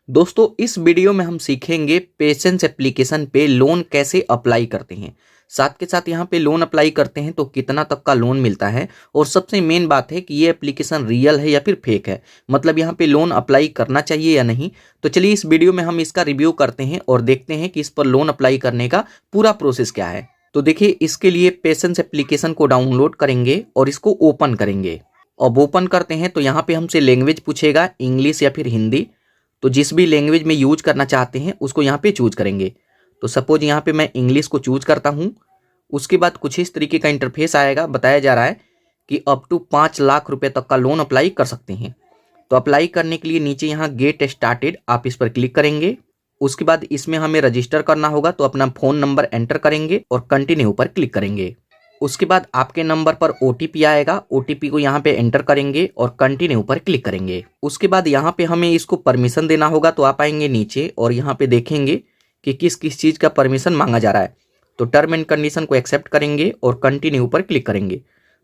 दोस्तों इस वीडियो में हम सीखेंगे पेशेंस एप्लीकेशन पे लोन कैसे अप्लाई करते हैं। साथ के साथ यहाँ पे लोन अप्लाई करते हैं तो कितना तक का लोन मिलता है, और सबसे मेन बात है कि ये एप्लीकेशन रियल है या फिर फेक है, मतलब यहाँ पे लोन अप्लाई करना चाहिए या नहीं। तो चलिए इस वीडियो में हम इसका रिव्यू करते हैं और देखते हैं कि इस पर लोन अप्लाई करने का पूरा प्रोसेस क्या है। तो देखिए, इसके लिए पेशेंस एप्लीकेशन को डाउनलोड करेंगे और इसको ओपन करेंगे। अब ओपन करते हैं तो यहाँ पे हमसे लैंग्वेज पूछेगा, इंग्लिश या फिर हिंदी। तो जिस भी लैंग्वेज में यूज करना चाहते हैं उसको यहाँ पे चूज करेंगे। तो सपोज यहाँ पे मैं इंग्लिश को चूज करता हूँ। उसके बाद कुछ इस तरीके का इंटरफेस आएगा, बताया जा रहा है कि अप टू 5 लाख रुपए तक का लोन अप्लाई कर सकते हैं। तो अप्लाई करने के लिए नीचे यहाँ गेट स्टार्टेड आप इस पर क्लिक करेंगे। उसके बाद इसमें हमें रजिस्टर करना होगा, तो अपना फ़ोन नंबर एंटर करेंगे और कंटिन्यू पर क्लिक करेंगे। उसके बाद आपके नंबर पर ओटीपी आएगा, ओटीपी को यहाँ पे एंटर करेंगे और कंटिन्यू पर क्लिक करेंगे। उसके बाद यहाँ पे हमें इसको परमिशन देना होगा, तो आप आएंगे नीचे और यहाँ पे देखेंगे कि किस किस चीज़ का परमिशन मांगा जा रहा है। तो टर्म एंड कंडीशन को एक्सेप्ट करेंगे और कंटिन्यू पर क्लिक करेंगे।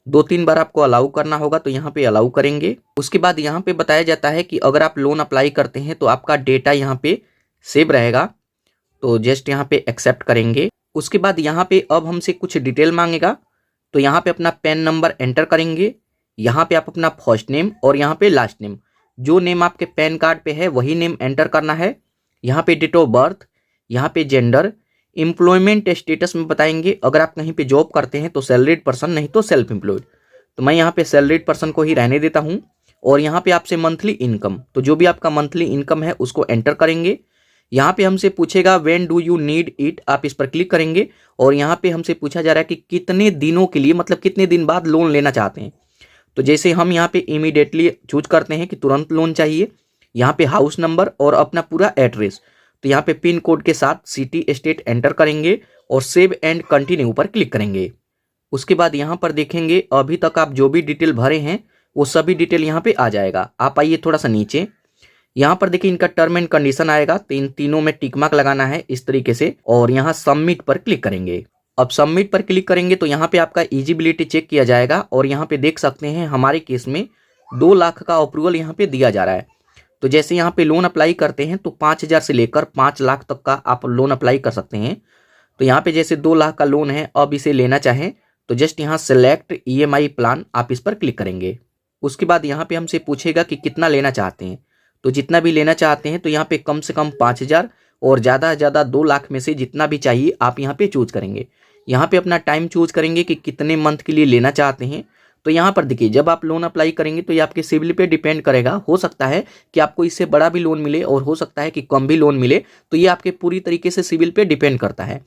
2-3 बार आपको अलाउ करना होगा, तो यहाँ पे अलाउ करेंगे। उसके बाद यहाँ पे बताया जाता है कि अगर आप लोन अप्लाई करते हैं तो आपका डेटा यहाँ पे सेव रहेगा, तो जस्ट यहाँ पे एक्सेप्ट करेंगे। उसके बाद यहाँ पे अब हमसे कुछ डिटेल मांगेगा, तो यहाँ पे अपना पैन नंबर एंटर करेंगे। यहाँ पे आप अपना फर्स्ट नेम और यहाँ पे लास्ट नेम, जो नेम आपके पैन कार्ड पे है वही नेम एंटर करना है। यहाँ पे डेट ऑफ बर्थ, यहाँ पे जेंडर, एम्प्लॉयमेंट स्टेटस में बताएंगे, अगर आप कहीं पे जॉब करते हैं तो सैलरीड पर्सन, नहीं तो सेल्फ एम्प्लॉयड। तो मैं यहाँ पे सैलरीड पर्सन को ही रहने देता हूँ। और यहाँ पे आपसे मंथली इनकम, तो जो भी आपका मंथली इनकम है उसको एंटर करेंगे। यहाँ पे हमसे पूछेगा when do you need it, आप इस पर क्लिक करेंगे। और यहाँ पे हमसे पूछा जा रहा है कि कितने दिनों के लिए, मतलब कितने दिन बाद लोन लेना चाहते हैं। तो जैसे हम यहाँ पे इमीडिएटली चूज करते हैं कि तुरंत लोन चाहिए। यहाँ पे हाउस नंबर और अपना पूरा एड्रेस, तो यहाँ पे पिन कोड के साथ सिटी स्टेट एंटर करेंगे और सेव एंड कंटिन्यू पर क्लिक करेंगे। उसके बाद यहाँ पर देखेंगे अभी तक आप जो भी डिटेल भरे हैं वो सभी डिटेल यहाँ पे आ जाएगा। आप आइए थोड़ा सा नीचे, यहाँ पर देखिए इनका टर्म एंड कंडीशन आएगा, तो इन तीनों में टिक मार्क लगाना है इस तरीके से, और यहाँ सबमिट पर क्लिक करेंगे। अब सबमिट पर क्लिक करेंगे तो यहाँ पे आपका एलिजिबिलिटी चेक किया जाएगा, और यहाँ पे देख सकते हैं हमारे केस में 2 लाख का अप्रूवल यहाँ पे दिया जा रहा है। तो जैसे यहाँ पे लोन अप्लाई करते हैं तो 5,000 से लेकर 5 लाख तक का आप लोन अप्लाई कर सकते हैं। तो यहाँ पे जैसे 2 लाख का लोन है, अब इसे लेना चाहें तो जस्ट यहाँ सेलेक्ट EMI प्लान आप इस पर क्लिक करेंगे। उसके बाद यहाँ पे हमसे पूछेगा कि कितना लेना चाहते हैं। तो जितना भी लेना चाहते हैं, तो यहाँ पे कम से कम 5,000 और ज़्यादा से ज़्यादा 2 लाख में से जितना भी चाहिए आप यहाँ पे चूज करेंगे। यहाँ पे अपना टाइम चूज करेंगे कि कितने मंथ के लिए लेना चाहते हैं। तो यहाँ पर देखिए जब आप लोन अप्लाई करेंगे तो ये आपके सिविल पे डिपेंड करेगा। हो सकता है कि आपको इससे बड़ा भी लोन मिले और हो सकता है कि कम भी लोन मिले, तो ये आपके पूरी तरीके से सिविल पे डिपेंड करता है।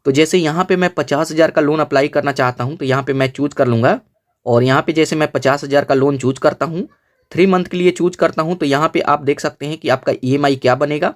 तो जैसे यहाँ पे मैं 50,000 का लोन अप्लाई करना चाहता हूँ, तो यहाँ पे मैं चूज कर लूँगा। और यहाँ पे जैसे मैं 50,000 का लोन चूज करता हूँ, 3 मंथ के लिए चूज करता हूं, तो यहाँ पे आप देख सकते हैं कि आपका EMI क्या बनेगा।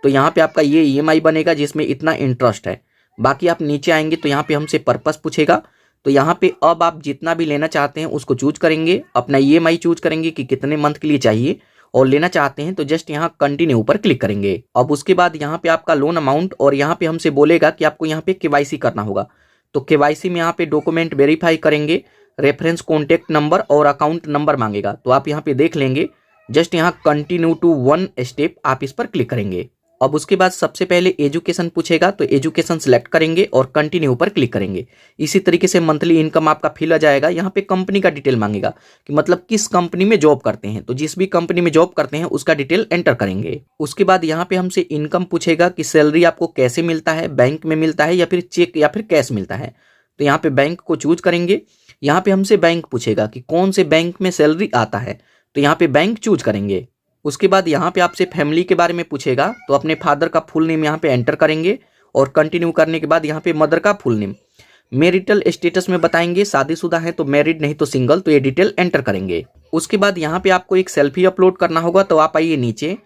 तो यहाँ पे आपका ये EMI बनेगा जिसमें इतना इंटरेस्ट है। बाकी आप नीचे आएंगे तो यहाँ पे हमसे पर्पस पूछेगा, तो यहाँ पे अब आप जितना भी लेना चाहते हैं उसको चूज करेंगे, अपना EMI चूज करेंगे कि कितने मंथ के लिए चाहिए और लेना चाहते हैं, तो जस्ट यहाँ कंटिन्यू पर क्लिक करेंगे। अब उसके बाद यहाँ पे आपका लोन अमाउंट, और यहाँ पे हमसे बोलेगा कि आपको यहाँ पे KYC करना होगा। तो KYC में यहाँ पे डॉक्यूमेंट वेरीफाई करेंगे, रेफरेंस कॉन्टैक्ट नंबर और अकाउंट नंबर मांगेगा, तो आप यहाँ पे देख लेंगे। जस्ट यहाँ कंटिन्यू टू 1 स्टेप आप इस पर क्लिक करेंगे। अब उसके बाद सबसे पहले एजुकेशन पूछेगा, तो एजुकेशन सेलेक्ट करेंगे और कंटिन्यू पर क्लिक करेंगे। इसी तरीके से मंथली इनकम आपका फिल आ जाएगा। यहाँ पे कंपनी का डिटेल मांगेगा कि मतलब किस कंपनी में जॉब करते हैं, तो जिस भी कंपनी में जॉब करते हैं उसका डिटेल एंटर करेंगे। उसके बाद यहाँ पे हमसे इनकम पूछेगा कि सैलरी आपको कैसे मिलता है, बैंक में मिलता है या फिर चेक या फिर कैश मिलता है। तो यहाँ पे बैंक को चूज करेंगे। यहाँ पे हमसे बैंक पूछेगा कि कौन से बैंक में सैलरी आता है, तो यहाँ पे बैंक चूज करेंगे। उसके बाद यहाँ पे आपसे फैमिली के बारे में पूछेगा, तो अपने फादर का फुल नेम यहाँ पे एंटर करेंगे और कंटिन्यू करने के बाद यहाँ पे मदर का फुल नेम। मैरिटल स्टेटस में बताएंगे, शादीशुदा है तो मैरिड, नहीं तो सिंगल, तो ये डिटेल एंटर करेंगे। उसके बाद यहाँ पे आपको एक सेल्फी अपलोड करना होगा, तो आप आइए नीचे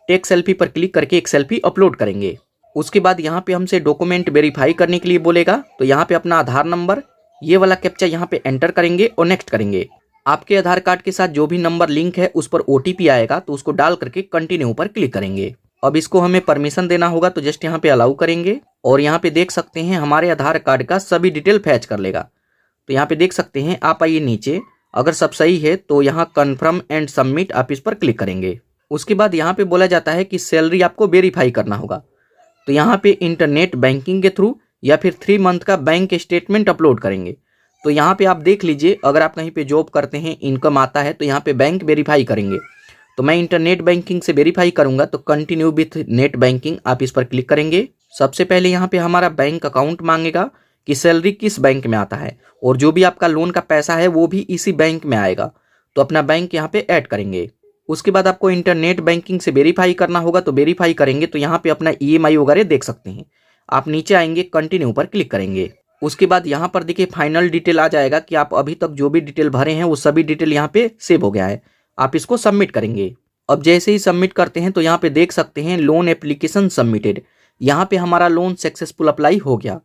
टेक सेल्फी पर क्लिक करके एक सेल्फी अपलोड करेंगे। उसके बाद यहाँ पे हमसे डॉक्यूमेंट वेरीफाई करने के लिए बोलेगा, तो यहाँ पे अपना आधार नंबर, ये वाला कैप्चा यहाँ पे एंटर करेंगे और नेक्स्ट करेंगे। आपके आधार कार्ड के साथ जो भी नंबर लिंक है उस पर OTP आएगा, तो उसको डाल करके कंटिन्यू पर क्लिक करेंगे। अब इसको हमें परमिशन देना होगा, तो जस्ट यहाँ पे अलाउ करेंगे। और यहाँ पे देख सकते हैं हमारे आधार कार्ड का सभी डिटेल फैच कर लेगा। तो यहाँ पे देख सकते हैं, आप आइए नीचे, अगर सब सही है तो यहाँ कन्फर्म एंड सबमिट आप इस पर क्लिक करेंगे। उसके बाद यहाँ पे बोला जाता है कि सैलरी आपको वेरीफाई करना होगा। तो यहाँ पे इंटरनेट बैंकिंग के थ्रू या फिर 3 मंथ का बैंक स्टेटमेंट अपलोड करेंगे। तो यहाँ पे आप देख लीजिए, अगर आप कहीं पे जॉब करते हैं, इनकम आता है, तो यहाँ पे बैंक वेरीफाई करेंगे। तो मैं इंटरनेट बैंकिंग से वेरीफाई करूंगा, तो कंटिन्यू विथ नेट बैंकिंग आप इस पर क्लिक करेंगे। सबसे पहले यहाँ पे हमारा बैंक अकाउंट मांगेगा कि सैलरी किस बैंक में आता है, और जो भी आपका लोन का पैसा है वो भी इसी बैंक में आएगा। तो अपना बैंक यहाँ पे ऐड करेंगे। उसके बाद आपको इंटरनेट बैंकिंग से वेरीफाई करना होगा, तो वेरीफाई करेंगे तो यहाँ पे अपना EMI वगैरह देख सकते हैं। आप नीचे आएंगे, कंटिन्यू पर क्लिक करेंगे। उसके बाद यहाँ पर देखिए फाइनल डिटेल आ जाएगा कि आप अभी तक जो भी डिटेल भरे हैं वो सभी डिटेल यहाँ पे सेव हो गया है। आप इसको सबमिट करेंगे। अब जैसे ही सबमिट करते हैं तो यहाँ पे देख सकते हैं लोन एप्लीकेशन सबमिटेड। यहाँ पे हमारा लोन सक्सेसफुल अप्लाई हो गया।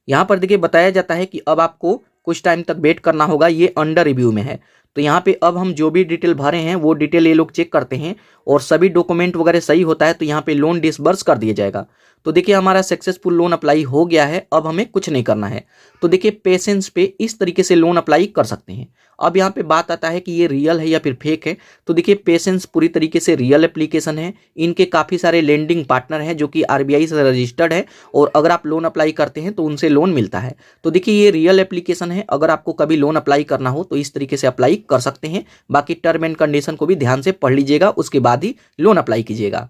यहाँ पर देखिए बताया जाता है कि अब आपको कुछ टाइम तक वेट करना होगा, ये अंडर रिव्यू में है। तो यहाँ पे अब हम जो भी डिटेल भरे हैं वो डिटेल ये लोग चेक करते हैं, और सभी डॉक्यूमेंट वगैरह सही होता है तो यहाँ पे लोन डिसबर्स कर दिया जाएगा। तो देखिए हमारा सक्सेसफुल लोन अप्लाई हो गया है, अब हमें कुछ नहीं करना है। तो देखिए पेशेंस पे इस तरीके से लोन अप्लाई कर सकते हैं। अब यहाँ पे बात आता है कि ये रियल है या फिर फेक है। तो देखिए पेशेंस पूरी तरीके से रियल एप्लीकेशन है। इनके काफ़ी सारे लेंडिंग पार्टनर हैं जो कि RBI से रजिस्टर्ड है, और अगर आप लोन अप्लाई करते हैं तो उनसे लोन मिलता है। तो देखिए ये रियल एप्लीकेशन है। अगर आपको कभी लोन अप्लाई करना हो तो इस तरीके से अप्लाई कर सकते हैं। बाकी टर्म एंड कंडीशन को भी ध्यान से पढ़ लीजिएगा, उसके बाद ही लोन अप्लाई कीजिएगा।